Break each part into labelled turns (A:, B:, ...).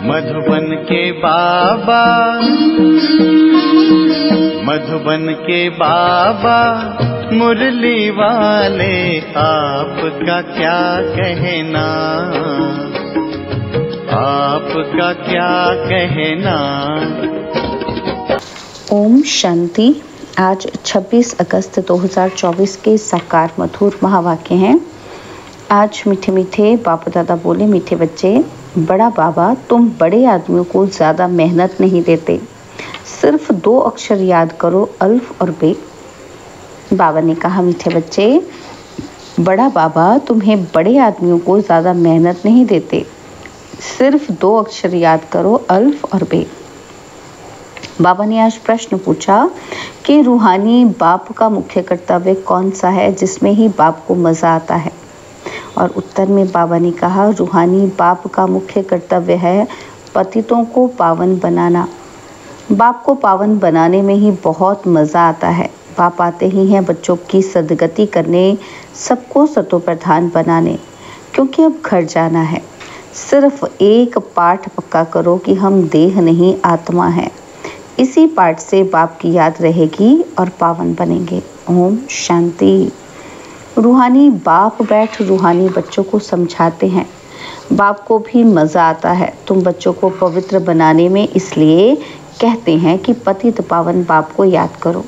A: मधुबन के बाबा, मधुबन के बाबा मुरली वाले, आपका क्या कहना, आपका क्या कहना।
B: ओम शांति। आज 26 अगस्त 2024 के साकार मधुर महावाक्य हैं। आज मीठे मीठे बाप दादा बोले, मीठे बच्चे, बड़ा बाबा तुम बड़े आदमियों को ज़्यादा मेहनत नहीं देते, सिर्फ 2 अक्षर याद करो, अल्फ और बे। बाबा ने कहा, मीठे बच्चे, बड़ा बाबा तुम्हें बड़े आदमियों को ज़्यादा मेहनत नहीं देते, सिर्फ 2 अक्षर याद करो, अल्फ और बे। बाबा ने आज प्रश्न पूछा कि रूहानी बाप का मुख्य कर्तव्य कौन सा है जिसमें ही बाप को मज़ा आता है। और उत्तर में बाबा ने कहा, रूहानी बाप का मुख्य कर्तव्य है पतितों को पावन बनाना। बाप को पावन बनाने में ही बहुत मज़ा आता है। बाप आते ही हैं बच्चों की सदगति करने, सबको सतोप्रधान बनाने, क्योंकि अब घर जाना है। सिर्फ एक पाठ पक्का करो कि हम देह नहीं आत्मा है। इसी पाठ से बाप की याद रहेगी और पावन बनेंगे। ओम शांति। रूहानी बाप बैठ रूहानी बच्चों को समझाते हैं। बाप को भी मज़ा आता है तुम बच्चों को पवित्र बनाने में, इसलिए कहते हैं कि पतित पावन बाप को याद करो।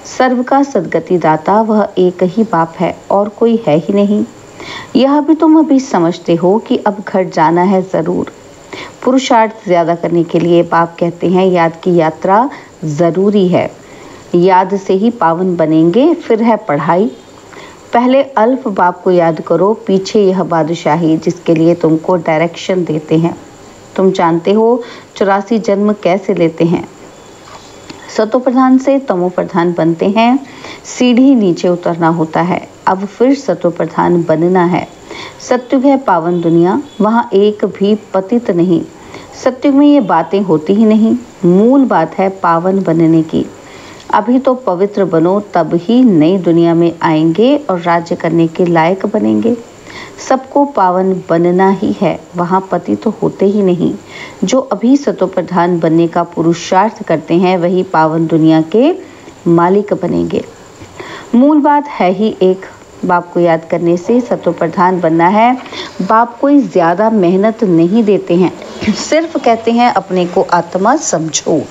B: सर्व का सद्गति दाता वह एक ही बाप है और कोई है ही नहीं। यह भी तुम अभी समझते हो कि अब घर जाना है ज़रूर। पुरुषार्थ ज़्यादा करने के लिए बाप कहते हैं याद की यात्रा ज़रूरी है। याद से ही पावन बनेंगे, फिर है पढ़ाई। पहले अल्फ बाप को याद करो, पीछे यह बादशाही जिसके लिए तुमको डायरेक्शन देते हैं। तुम जानते हो 84 जन्म कैसे लेते हैं। सतोप्रधान से तमोप्रधान बनते हैं, सीढ़ी नीचे उतरना होता है। अब फिर सतोप्रधान बनना है। सत्युग है पावन दुनिया, वहाँ एक भी पतित नहीं। सत्युग में ये बातें होती ही नहीं। मूल बात है पावन बनने की। अभी तो पवित्र बनो, तब ही नई दुनिया में आएंगे और राज्य करने के लायक बनेंगे। सबको पावन बनना ही है, वहाँ पति तो होते ही नहीं। जो अभी सतोप्रधान बनने का पुरुषार्थ करते हैं वही पावन दुनिया के मालिक बनेंगे। मूल बात है ही एक, बाप को याद करने से सतोप्रधान बनना है। बाप कोई ज़्यादा मेहनत नहीं देते हैं, सिर्फ कहते हैं अपने को आत्मा समझो।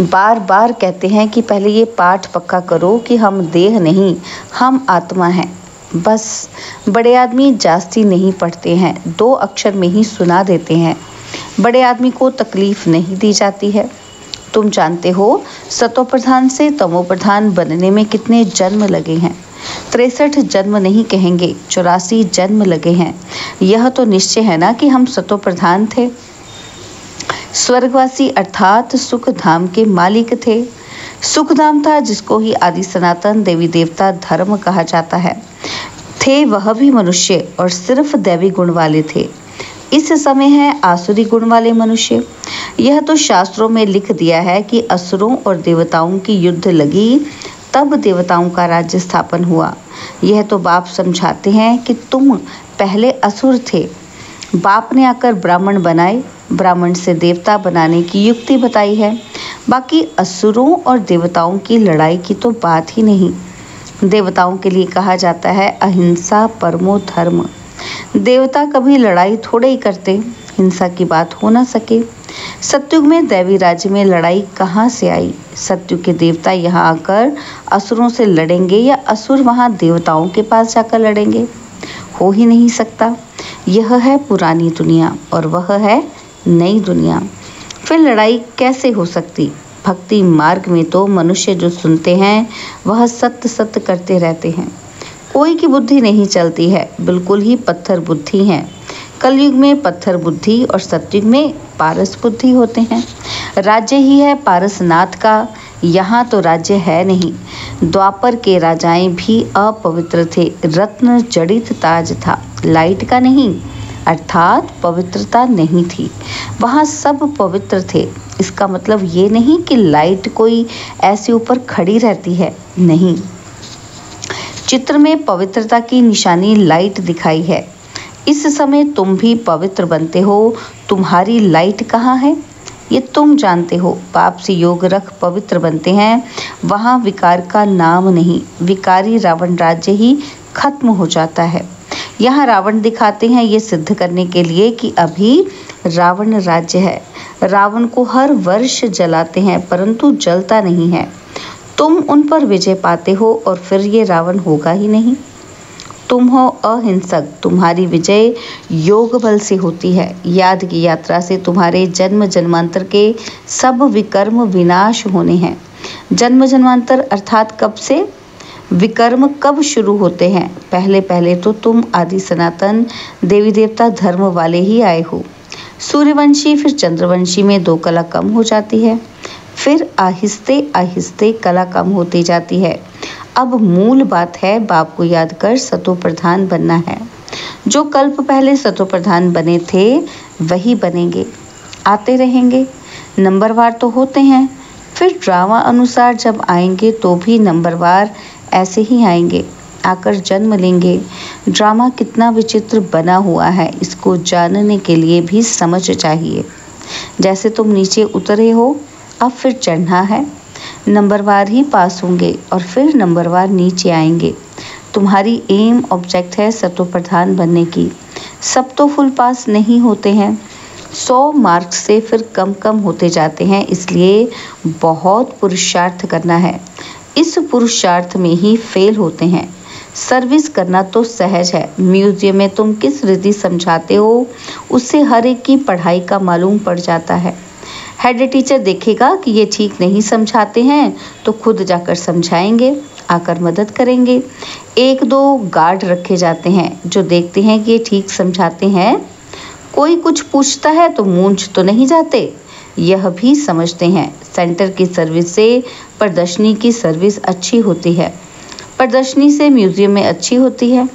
B: बार बार कहते हैं कि पहले ये पाठ पक्का करो कि हम देह नहीं, हम आत्मा हैं। बस बड़े आदमी जास्ती नहीं पढ़ते हैं, 2 अक्षर में ही सुना देते हैं। बड़े आदमी को तकलीफ नहीं दी जाती है। तुम जानते हो सतोप्रधान से तमोप्रधान बनने में कितने जन्म लगे हैं। 63 जन्म नहीं कहेंगे, 84 जन्म लगे हैं। यह तो निश्चय है ना कि हम सतोप्रधान थे। स्वर्गवासी अर्थात सुख धाम के मालिक थे। सुख धाम था जिसको ही आदि सनातन देवी देवता धर्म कहा जाता है। थे वह भी मनुष्य और सिर्फ दैवी गुण वाले थे। इस समय है आसुरी गुण वाले मनुष्य। यह तो शास्त्रों में लिख दिया है कि असुरों और देवताओं की युद्ध लगी, तब देवताओं का राज्य स्थापन हुआ। यह तो बाप समझाते हैं कि तुम पहले असुर थे, बाप ने आकर ब्राह्मण बनाए, ब्राह्मण से देवता बनाने की युक्ति बताई है। बाकी असुरों और देवताओं की लड़ाई की तो बात ही नहीं। देवताओं के लिए कहा जाता है अहिंसा परमो धर्म। देवता कभी लड़ाई थोड़े ही करते, हिंसा की बात हो ना सके। सत्युग में दैवी राज्य में लड़ाई कहाँ से आई। सत्युग के देवता यहाँ आकर असुरों से लड़ेंगे या असुर वहाँ देवताओं के पास जाकर लड़ेंगे, हो ही नहीं सकता। यह है पुरानी दुनिया और वह है नई दुनिया। फिर लड़ाई कैसे हो सकती। भक्ति मार्ग में तो मनुष्य जो सुनते हैं वह सत्य सत्य करते रहते हैं। कोई की बुद्धि नहीं चलती है, बिल्कुल ही पत्थर बुद्धि है। कलयुग में पत्थर बुद्धि और सतयुग में पारस बुद्धि होते हैं। राज्य ही है पारसनाथ का, यहाँ तो राज्य है नहीं। द्वापर के राजाएं भी अपवित्र थे, रत्न जड़ित ताज था, लाइट का नहीं, अर्थात पवित्रता नहीं थी। वहाँ सब पवित्र थे। इसका मतलब ये नहीं कि लाइट कोई ऐसे ऊपर खड़ी रहती है, नहीं। चित्र में पवित्रता की निशानी लाइट दिखाई है। इस समय तुम भी पवित्र बनते हो तुम्हारी लाइट कहाँ है, ये तुम जानते हो। पाप से योग रख पवित्र बनते हैं, वहाँ विकार का नाम नहीं, विकारी रावण राज्य ही खत्म हो जाता है। यहाँ रावण दिखाते हैं ये सिद्ध करने के लिए कि अभी रावण राज्य है। रावण को हर वर्ष जलाते हैं परंतु जलता नहीं है। तुम उन पर विजय पाते हो और फिर ये रावण होगा ही नहीं। तुम हो अहिंसक, तुम्हारी विजय योग बल से होती है। याद की यात्रा से तुम्हारे जन्म जन्मांतर के सब विकर्म विनाश होने हैं। जन्म जन्मांतर अर्थात कब से, विकर्म कब शुरू होते हैं? पहले पहले तो तुम आदि सनातन देवी देवता धर्म वाले ही आए हो। सूर्यवंशी फिर चंद्रवंशी में 2 कला कम हो जाती है, फिर आहिस्ते आहिस्ते कला कम होती जाती है। अब मूल बात है, बाप को याद कर सतो प्रधान बनना है। जो कल्प पहले सतो प्रधान बने थे वही बनेंगे, आते रहेंगे। नंबरवार तो होते हैं, फिर ड्रामा अनुसार जब आएंगे तो भी नंबरवार ऐसे ही आएंगे, आकर जन्म लेंगे। ड्रामा कितना विचित्र बना हुआ है, इसको जानने के लिए भी समझ चाहिए। जैसे तुम नीचे उतरे हो, अब फिर चढ़ना है। नंबरवार ही पास होंगे और फिर नंबरवार नीचे आएंगे। तुम्हारी एम ऑब्जेक्ट है सतो प्रधान बनने की। सब तो फुल पास नहीं होते हैं, 100 मार्क्स से फिर कम कम होते जाते हैं, इसलिए बहुत पुरुषार्थ करना है। इस पुरुषार्थ में ही फेल होते हैं। सर्विस करना तो सहज है, म्यूजियम में तुम किस रीति समझाते हो उससे हर एक की पढ़ाई का मालूम पड़ जाता है। हेड टीचर देखेगा कि ये ठीक नहीं समझाते हैं तो खुद जाकर समझाएंगे, आकर मदद करेंगे। 1-2 गार्ड रखे जाते हैं जो देखते हैं कि ये ठीक समझाते हैं। कोई कुछ पूछता है तो मूंझ तो नहीं जाते, यह भी समझते हैं। सेंटर की सर्विस से प्रदर्शनी की सर्विस अच्छी होती है, प्रदर्शनी से म्यूजियम में अच्छी होती है।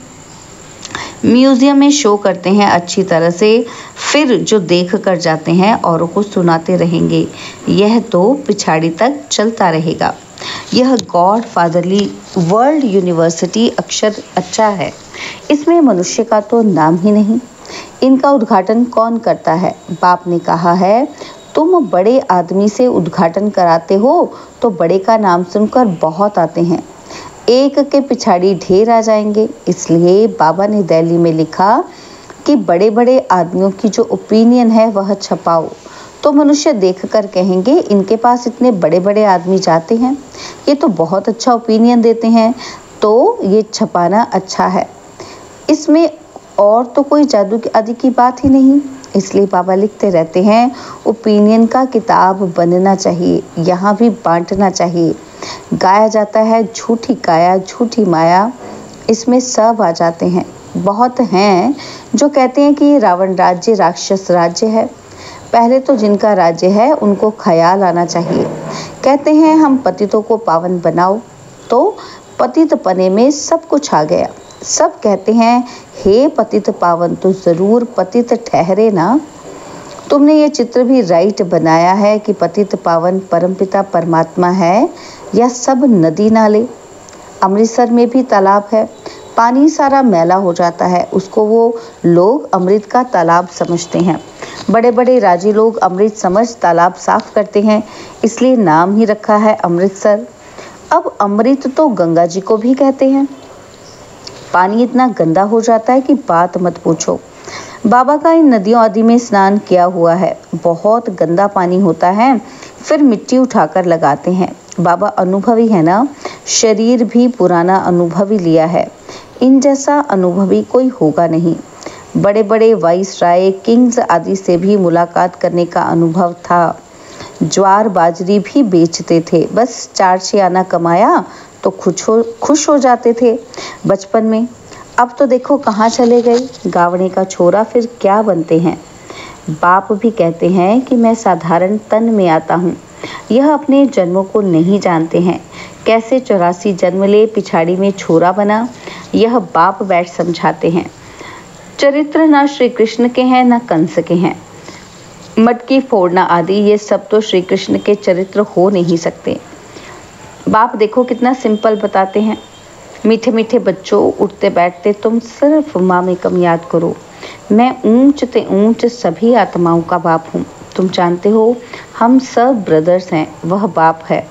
B: म्यूजियम में शो करते हैं अच्छी तरह से, फिर जो देख कर जाते हैं औरों को सुनाते रहेंगे। यह तो पिछाड़ी तक चलता रहेगा। यह गॉड फादरली वर्ल्ड यूनिवर्सिटी अक्षर अच्छा है, इसमें मनुष्य का तो नाम ही नहीं। इनका उद्घाटन कौन करता है? बाप ने कहा है तुम बड़े आदमी से उद्घाटन कराते हो तो बड़े का नाम सुनकर बहुत आते हैं, एक के पिछाड़ी ढेर आ जाएंगे। इसलिए बाबा ने दिल्ली में लिखा कि बड़े बड़े आदमियों की जो ओपिनियन है वह छपाओ, तो मनुष्य देखकर कहेंगे इनके पास इतने बड़े बड़े आदमी जाते हैं, ये तो बहुत अच्छा ओपिनियन देते हैं, तो ये छपाना अच्छा है। इसमें और तो कोई जादू आदि की बात ही नहीं। इसलिए बाबा लिखते रहते हैं ओपिनियन का किताब बनना चाहिए, यहाँ भी बांटना चाहिए। गाया जाता है झूठी काया झूठी माया, इसमें सब आ जाते हैं। बहुत हैं जो कहते हैं कि ये रावण राज्य राक्षस राज्य है। पहले तो जिनका राज्य है उनको ख्याल आना चाहिए। कहते हैं हम पतितों को पावन बनाओ, तो पतित पने में सब कुछ आ गया। सब कहते हैं हे पतित पावन, तो जरूर पतित ठहरे ना। तुमने ये चित्र भी राइट बनाया है कि पतित पावन परमपिता परमात्मा है या सब नदी नाले। अमृतसर में भी तालाब है, पानी सारा मैला हो जाता है, उसको वो लोग अमृत का तालाब समझते हैं। बड़े बड़े राजी लोग अमृत समझ तालाब साफ करते हैं, इसलिए नाम ही रखा है अमृतसर। अब अमृत तो गंगा जी को भी कहते हैं। पानी इतना गंदा हो जाता है कि बात मत पूछो। बाबा का इन नदियों आदि में स्नान किया हुआ है, बहुत गंदा पानी होता है, फिर मिट्टी उठाकर लगाते हैं। बाबा अनुभवी है ना, शरीर भी पुराना अनुभवी लिया है, इन जैसा अनुभवी कोई होगा नहीं। बड़े बड़े वाइसराय किंग्स आदि से भी मुलाकात करने का अनुभव था। ज्वार बाजरी भी बेचते थे, बस 4-6 आना कमाया तो खुश हो जाते थे बचपन में। अब तो देखो कहाँ चले गए, गावड़े का छोरा फिर क्या बनते हैं। बाप भी कहते हैं कि मैं साधारण तन में आता हूँ, यह अपने जन्मों को नहीं जानते हैं। कैसे 84 जन्म ले पिछाड़ी में छोरा बना, यह बाप बैठ समझाते हैं। चरित्र ना श्री कृष्ण के हैं ना कंस के हैं। मटकी फोड़ना आदि ये सब तो श्री कृष्ण के चरित्र हो नहीं सकते। बाप देखो कितना सिंपल बताते हैं। मीठे मीठे बच्चों, उठते बैठते तुम सिर्फ माँ में कम याद करो, मैं ऊंच ते ऊंच सभी आत्माओं का बाप हूँ। तुम जानते हो हम सब ब्रदर्स हैं, वह बाप है।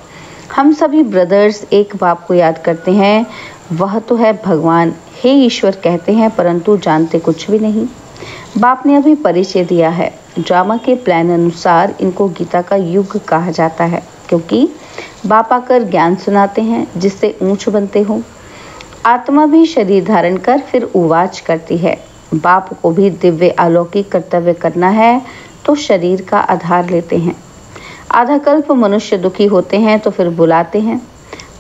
B: हम सभी ब्रदर्स एक बाप को याद करते हैं, वह तो है भगवान। हे ईश्वर कहते हैं परंतु जानते कुछ भी नहीं। बाप ने अभी परिचय दिया है। ड्रामा के प्लान अनुसार इनको गीता का युग कहा जाता है, क्योंकि बाप आकर ज्ञान सुनाते हैं जिससे ऊंच बनते हो। आत्मा भी शरीर धारण कर फिर उवाच करती है। बाप को भी दिव्य अलौकिक कर्तव्य करना है तो शरीर का आधार लेते हैं। आधा कल्प मनुष्य दुखी होते हैं तो फिर बुलाते हैं।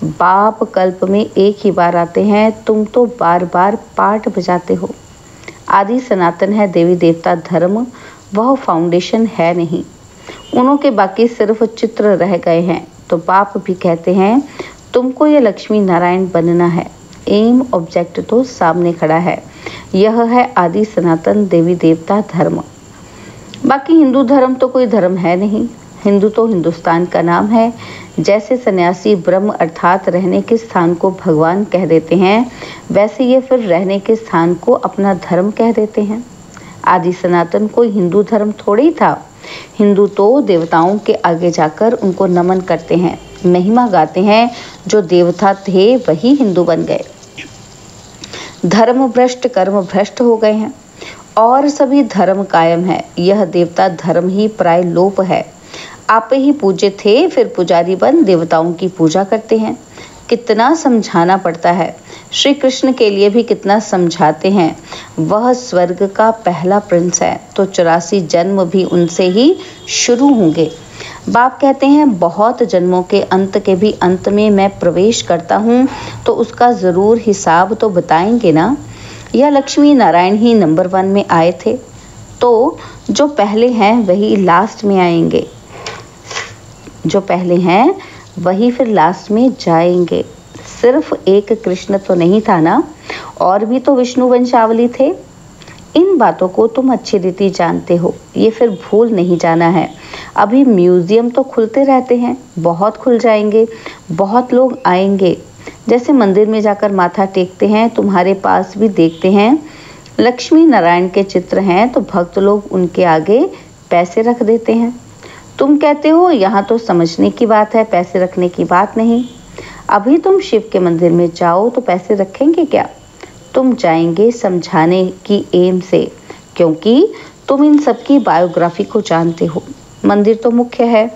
B: बाप कल्प में एक ही बार आते हैं, तुम तो बार बार पाठ बजाते हो। आदि सनातन है देवी देवता धर्म, वह फाउंडेशन है नहीं। उन्हों के बाकी सिर्फ चित्र रह गए हैं। तो बाप भी कहते हैं तुमको ये लक्ष्मी नारायण बनना है। एम ऑब्जेक्ट तो सामने खड़ा है, यह है आदि सनातन देवी देवता धर्म। बाकी हिंदू धर्म तो कोई धर्म है नहीं। हिंदू तो हिंदुस्तान का नाम है। जैसे सन्यासी ब्रह्म अर्थात रहने के स्थान को भगवान कह देते हैं, वैसे ये फिर रहने के स्थान को अपना धर्म कह देते हैं। आदि सनातन कोई हिंदू धर्म थोड़ी ही था। हिंदू तो देवताओं के आगे जाकर उनको नमन करते हैं, महिमा गाते हैं। जो देवता थे वही हिंदू बन गए। धर्म भ्रष्ट कर्म भ्रष्ट हो गए हैं और सभी धर्म कायम है। यह देवता धर्म ही प्राय लोप है। आप ही पूज्य थे, फिर पुजारी बन देवताओं की पूजा करते हैं। कितना समझाना पड़ता है। श्री कृष्ण के लिए भी कितना समझाते हैं। वह स्वर्ग का पहला प्रिंस है, तो 84 जन्म भी उनसे ही शुरू होंगे। बाप कहते हैं बहुत जन्मों के अंत के भी अंत में मैं प्रवेश करता हूँ, तो उसका जरूर हिसाब तो बताएंगे ना। यह लक्ष्मी नारायण ही नंबर 1 में आए थे, तो जो पहले हैं वही लास्ट में आएंगे। जो पहले हैं वही फिर लास्ट में जाएंगे। सिर्फ एक कृष्ण तो नहीं था ना, और भी तो विष्णु वंशावली थे। इन बातों को तुम अच्छी रीति जानते हो, ये फिर भूल नहीं जाना है। अभी म्यूजियम तो खुलते रहते हैं, बहुत खुल जाएंगे, बहुत लोग आएंगे। जैसे मंदिर में जाकर माथा टेकते हैं, तुम्हारे पास भी देखते हैं लक्ष्मी नारायण के चित्र हैं, तो भक्त लोग उनके आगे पैसे रख देते हैं। तुम कहते हो यहाँ तो समझने की बात है, पैसे रखने की बात नहीं। अभी तुम शिव के मंदिर में जाओ तो पैसे रखेंगे क्या? तुम जाएंगे समझाने की एम से, क्योंकि तुम इन सब की बायोग्राफी को जानते हो। मंदिर तो मुख्य है,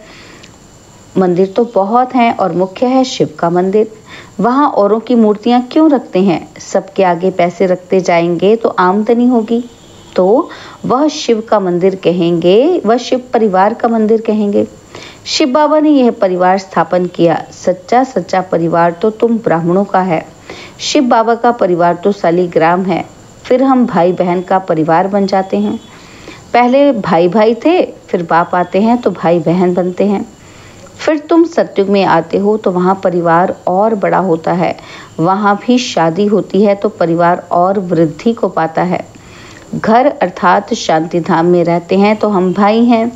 B: मंदिर तो बहुत हैं और मुख्य है शिव का मंदिर। वहाँ औरों की मूर्तियाँ क्यों रखते हैं? सबके आगे पैसे रखते जाएंगे तो आमदनी होगी, तो वह शिव का मंदिर कहेंगे, वह शिव परिवार का मंदिर कहेंगे। शिव बाबा ने यह परिवार स्थापन किया। सच्चा सच्चा परिवार तो तुम ब्राह्मणों का है। शिव बाबा का परिवार तो शालिग्राम है। फिर हम भाई बहन का परिवार बन जाते हैं। पहले भाई भाई थे, फिर बाप आते हैं तो भाई बहन बनते हैं। फिर तुम सतयुग में आते हो तो वहाँ परिवार और बड़ा होता है। वहाँ भी शादी होती है तो परिवार और वृद्धि को पाता है। घर अर्थात शांति धाम में रहते हैं तो हम भाई हैं,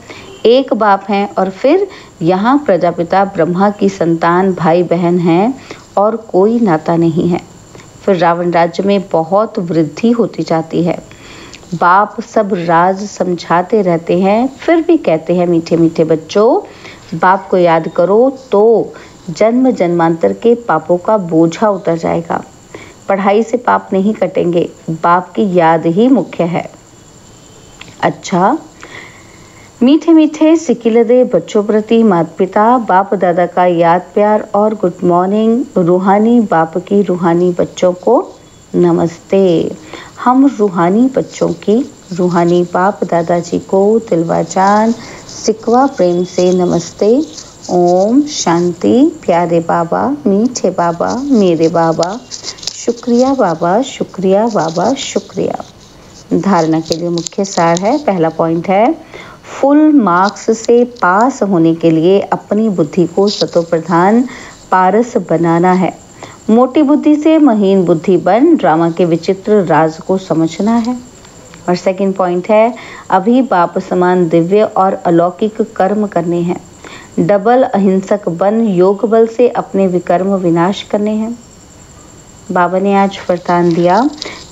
B: एक बाप हैं, और फिर यहाँ प्रजापिता ब्रह्मा की संतान भाई बहन हैं और कोई नाता नहीं है। फिर रावण राज्य में बहुत वृद्धि होती जाती है। बाप सब राज समझाते रहते हैं, फिर भी कहते हैं मीठे मीठे बच्चों, बाप को याद करो तो जन्म जन्मांतर के पापों का बोझा उतर जाएगा। पढ़ाई से पाप नहीं कटेंगे, बाप की याद ही मुख्य है। अच्छा, मीठे मीठे सिकिलदे बच्चों प्रति माता पिता बाप दादा का याद प्यार और गुड मॉर्निंग। रूहानी बाप की रूहानी बच्चों को नमस्ते। हम रूहानी बच्चों की रूहानी बाप दादाजी को दिलवा जान सिकवा प्रेम से नमस्ते। ओम शांति। प्यारे बाबा, मीठे बाबा, मेरे बाबा, शुक्रिया बाबा, शुक्रिया बाबा, शुक्रिया। धारणा के लिए मुख्य सार है। पहला पॉइंट है, फुल मार्क्स से पास होने के लिए अपनी बुद्धि को सतोप्रधान पारस बनाना है। मोटी बुद्धि से महीन बुद्धि बन ड्रामा के विचित्र राज को समझना है। और सेकंड पॉइंट है, अभी बाप समान दिव्य और अलौकिक कर्म करने हैं। डबल अहिंसक बन योग बल से अपने विकर्म विनाश करने हैं। बाबा ने आज वरदान दिया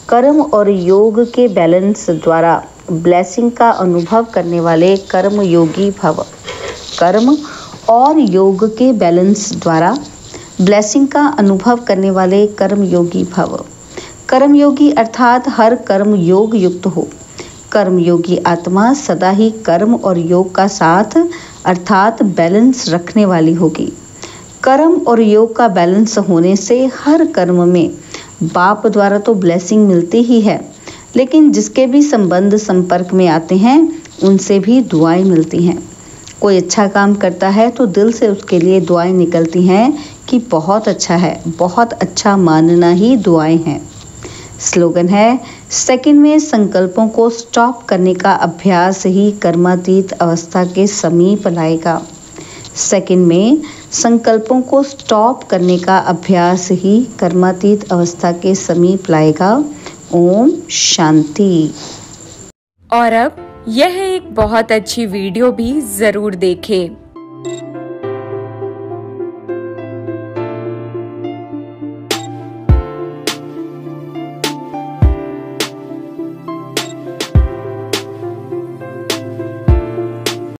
B: कर्म और योग के बैलेंस द्वारा ब्लेसिंग का अनुभव करने वाले कर्म योगी भव। कर्म और योग के बैलेंस द्वारा ब्लेसिंग का अनुभव करने वाले कर्म योगी भव। कर्म योगी अर्थात हर कर्म योग युक्त हो। कर्म योगी आत्मा सदा ही कर्म और योग का साथ अर्थात बैलेंस रखने वाली होगी। कर्म और योग का बैलेंस होने से हर कर्म में बाप द्वारा तो ब्लेसिंग मिलती ही है, लेकिन जिसके भी संबंध संपर्क में आते हैं उनसे भी दुआएं मिलती हैं। कोई अच्छा काम करता है तो दिल से उसके लिए दुआएं निकलती हैं कि बहुत अच्छा है, बहुत अच्छा मानना ही दुआएं हैं। स्लोगन है, सेकंड में संकल्पों को स्टॉप करने का अभ्यास ही कर्मातीत अवस्था के समीप लाएगा। सेकंड में संकल्पों को स्टॉप करने का अभ्यास ही कर्मातीत अवस्था के समीप लाएगा। ओम शांति।
C: और अब यह एक बहुत अच्छी वीडियो भी जरूर देखें।